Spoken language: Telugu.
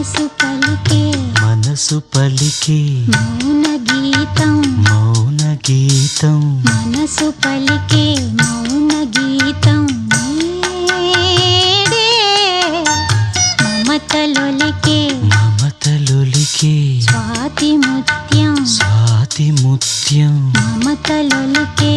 మనసు పలికే మౌన గీతం మనసు పలికే మౌన గీతం నేడే మమతలొలికే స్వాతి ముత్యం మమతలొలికే